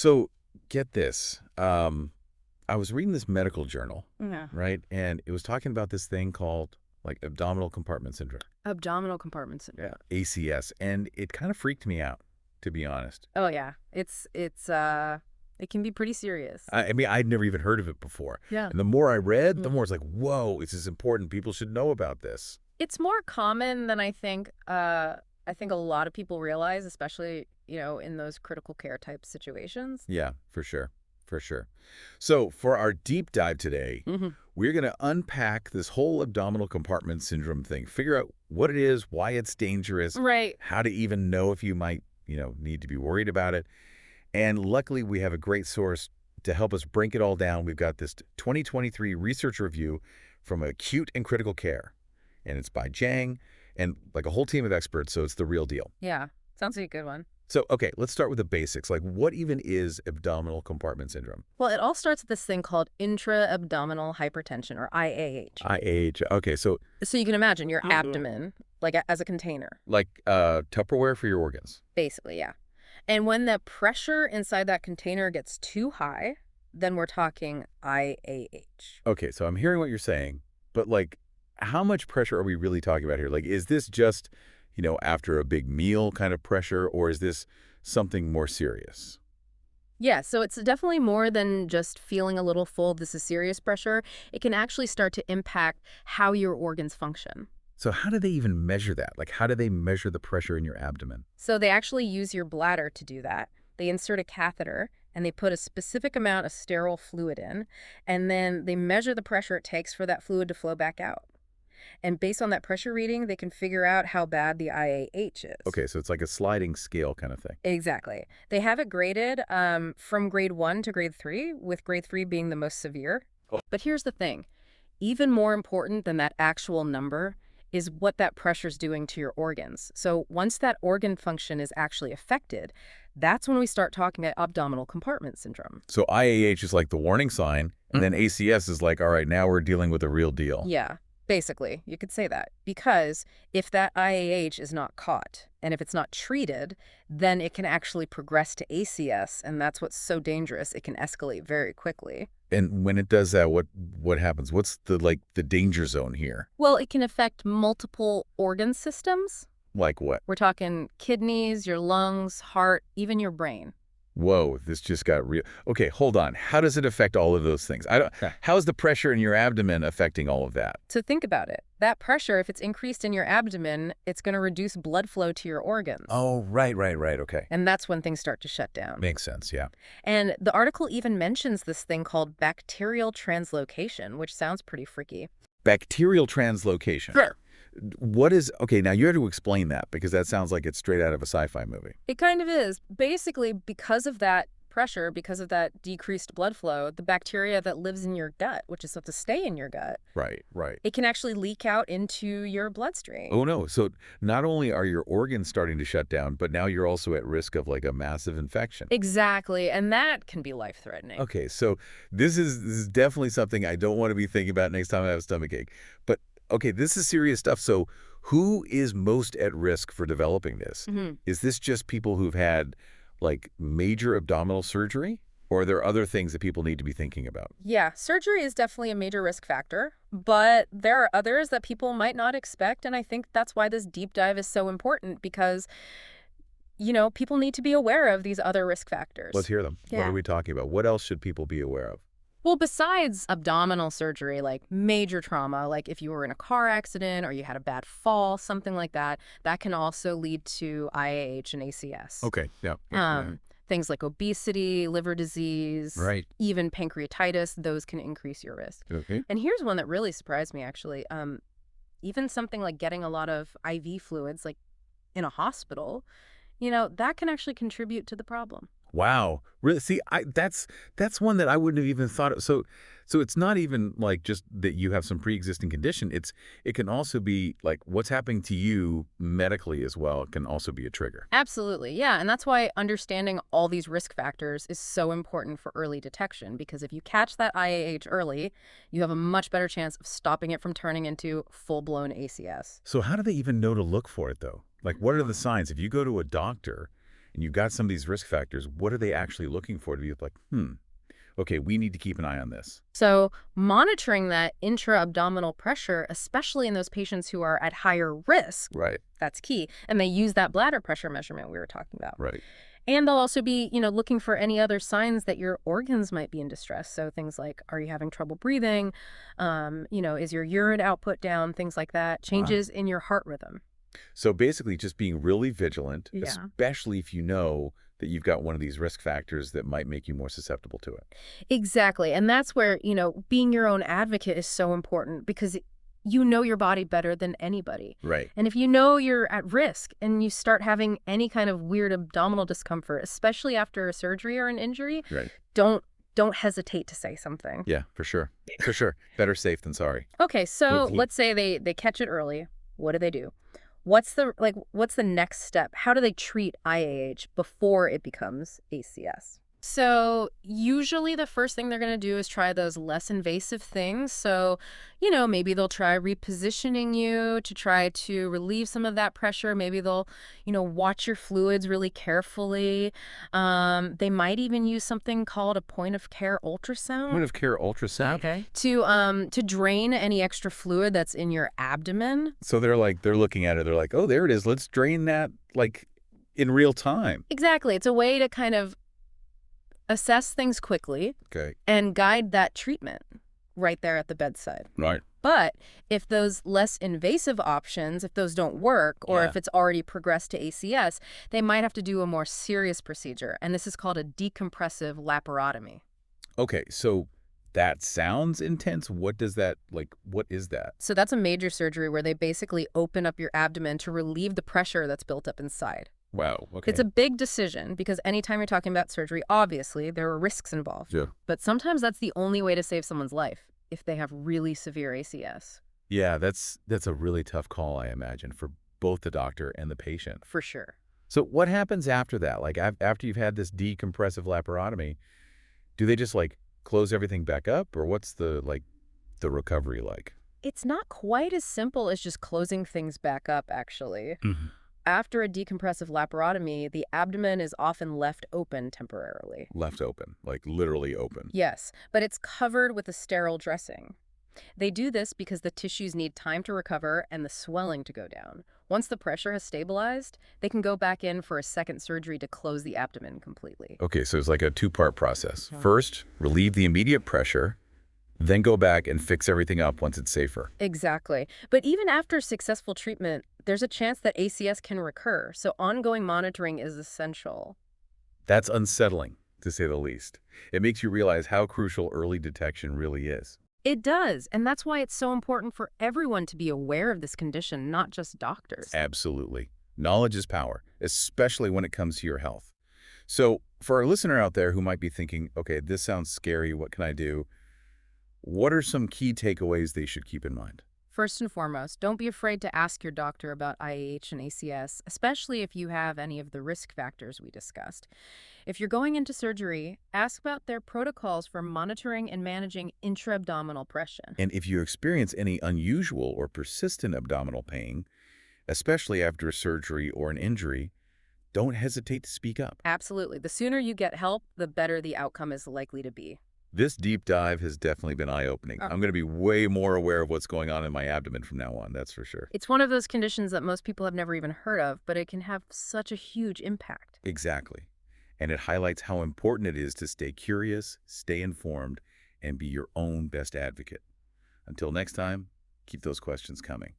So get this. I was reading this medical journal, Yeah. right? And it was talking about this thing called like abdominal compartment syndrome. Abdominal compartment syndrome. ACS. And it kind of freaked me out, to be honest. Oh yeah. It can be pretty serious. I mean, I'd never even heard of it before. Yeah. And the more I read, the Mm. more it's like, whoa, this is important. People should know about this. It's more common than I think. I think a lot of people realize, especially, in those critical care type situations. Yeah, for sure. For sure. So for our deep dive today, Mm-hmm. we're going to unpack this whole abdominal compartment syndrome thing, figure out what it is, why it's dangerous, Right. how to even know if you might, need to be worried about it. And luckily, we have a great source to help us break it all down. We've got this 2023 research review from Acute and Critical Care, and it's by Jang and like a whole team of experts, so it's the real deal. Yeah. Sounds like a good one. So, okay, let's start with the basics. Like, what even is abdominal compartment syndrome? Well, it all starts with this thing called intra-abdominal hypertension, or IAH. IAH. Okay, so So you can imagine your abdomen, like as a container, like Tupperware for your organs. basically, yeah. And when the pressure inside that container gets too high, then we're talking IAH. Okay, so I'm hearing what you're saying, but like, how much pressure are we really talking about here? Like, is this just, after a big meal kind of pressure, or is this something more serious? Yeah, so it's definitely more than just feeling a little full. This is serious pressure. It can actually start to impact how your organs function. So how do they even measure that? Like, how do they measure the pressure in your abdomen? So they actually use your bladder to do that. They insert a catheter and they put a specific amount of sterile fluid in, and then they measure the pressure it takes for that fluid to flow back out. And based on that pressure reading, they can figure out how bad the IAH is. Okay, so it's like a sliding scale kind of thing. Exactly. They have it graded from grade 1 to grade 3, with grade 3 being the most severe. Oh. But here's the thing. Even more important than that actual number is what that pressure's doing to your organs. So once that organ function is actually affected, that's when we start talking about abdominal compartment syndrome. So IAH is like the warning sign, and then ACS is like, all right, now we're dealing with a real deal. Yeah, basically, you could say that. Because if that IAH is not caught, and if it's not treated, then it can actually progress to ACS, and that's what's so dangerous. It can escalate very quickly. And when it does that, what happens? What's the danger zone here? Well, it can affect multiple organ systems. Like what? We're talking kidneys, your lungs, heart, even your brain. Whoa, this just got real. Okay, hold on. How does it affect all of those things? How is the pressure in your abdomen affecting all of that? So think about it. That pressure, if it's increased in your abdomen, it's going to reduce blood flow to your organs. Oh, right. Okay. And that's when things start to shut down. Makes sense, yeah. And the article even mentions this thing called bacterial translocation, which sounds pretty freaky. Bacterial translocation. Sure. Okay, now you have to explain that because that sounds like it's straight out of a sci-fi movie. It kind of is. Basically, because of that pressure, because of that decreased blood flow, the bacteria that lives in your gut, which is supposed to stay in your gut, Right. it can actually leak out into your bloodstream. Oh, no. So not only are your organs starting to shut down, but now you're also at risk of like a massive infection. Exactly. And that can be life-threatening. Okay, so this is definitely something I don't want to be thinking about next time I have a stomachache. But okay, this is serious stuff. So who is most at risk for developing this? Mm-hmm. Is this just people who've had like major abdominal surgery? Or are there other things that people need to be thinking about? Yeah, surgery is definitely a major risk factor, but there are others that people might not expect. And I think that's why this deep dive is so important because, people need to be aware of these other risk factors. Let's hear them. What Yeah. are we talking about? What else should people be aware of? Well, besides abdominal surgery, like major trauma, like if you were in a car accident or you had a bad fall, something like that, that can also lead to IAH and ACS. Okay, yeah. Things like obesity, liver disease, Right. even pancreatitis, those can increase your risk. Okay. And here's one that really surprised me, actually. Even something like getting a lot of IV fluids, like in a hospital, that can actually contribute to the problem. Wow. Really? See, that's one that I wouldn't have even thought of. So it's not even like just that you have some pre-existing condition. It can also be like what's happening to you medically as well can also be a trigger. Absolutely, yeah. And that's why understanding all these risk factors is so important for early detection, because if you catch that IAH early, you have a much better chance of stopping it from turning into full-blown ACS. So how do they even know to look for it though? Like what are the signs? If you go to a doctor and you've got some of these risk factors, what are they actually looking for to be like, okay, we need to keep an eye on this? So monitoring that intra-abdominal pressure, especially in those patients who are at higher risk, Right, that's key. And they use that bladder pressure measurement we were talking about. right. And they'll also be, looking for any other signs that your organs might be in distress. So things like, are you having trouble breathing? Is your urine output down? Things like that. Wow. Changes in your heart rhythm. So basically just being really vigilant, Yeah. especially if you know that you've got one of these risk factors that might make you more susceptible to it. Exactly. And that's where, being your own advocate is so important because you know your body better than anybody. Right, And if you know you're at risk and you start having any kind of weird abdominal discomfort, especially after a surgery or an injury, right. don't hesitate to say something. Yeah, for sure. For sure. Better safe than sorry. Okay, so Mhm. let's say they catch it early. What do? What's the next step? How do they treat IAH before it becomes ACS? So usually the first thing they're going to do is try those less invasive things. So, maybe they'll try repositioning you to try to relieve some of that pressure. Maybe they'll, watch your fluids really carefully. They might even use something called a point of care ultrasound. Point of care ultrasound? Okay. To drain any extra fluid that's in your abdomen. So they're looking at it, they're like, oh, there it is. Let's drain that like in real time. Exactly. It's a way to kind of assess things quickly Okay. and guide that treatment right there at the bedside. Right. But if those less invasive options, if those don't work, or Yeah. if it's already progressed to ACS, they might have to do a more serious procedure. And this is called a decompressive laparotomy. Okay, so that sounds intense. What is that? So that's a major surgery where they basically open up your abdomen to relieve the pressure that's built up inside. Wow, okay. It's a big decision because anytime you're talking about surgery, obviously there are risks involved. Yeah. But sometimes that's the only way to save someone's life if they have really severe ACS. Yeah, that's a really tough call, I imagine, for both the doctor and the patient. For sure. So what happens after that? Like after you've had this decompressive laparotomy, do they just like close everything back up, or what's the recovery like? It's not quite as simple as just closing things back up, actually. After a decompressive laparotomy, the abdomen is often left open temporarily. Left open, like literally open. Yes, but it's covered with a sterile dressing. They do this because the tissues need time to recover and the swelling to go down. Once the pressure has stabilized, they can go back in for a second surgery to close the abdomen completely. Okay, so it's like a two-part process. Yeah. First, relieve the immediate pressure, then go back and fix everything up once it's safer. Exactly. But even after successful treatment, there's a chance that ACS can recur, so ongoing monitoring is essential. That's unsettling, to say the least. It makes you realize how crucial early detection really is. It does, and that's why it's so important for everyone to be aware of this condition, not just doctors. Absolutely. Knowledge is power, especially when it comes to your health. So for our listener out there who might be thinking, okay, this sounds scary, what can I do? What are some key takeaways they should keep in mind? First and foremost, don't be afraid to ask your doctor about IAH and ACS, especially if you have any of the risk factors we discussed. If you're going into surgery, ask about their protocols for monitoring and managing intra-abdominal pressure. And if you experience any unusual or persistent abdominal pain, especially after a surgery or an injury, don't hesitate to speak up. Absolutely. The sooner you get help, the better the outcome is likely to be. This deep dive has definitely been eye-opening. I'm going to be way more aware of what's going on in my abdomen from now on, that's for sure. It's one of those conditions that most people have never even heard of, but it can have such a huge impact. Exactly. And it highlights how important it is to stay curious, stay informed, and be your own best advocate. Until next time, keep those questions coming.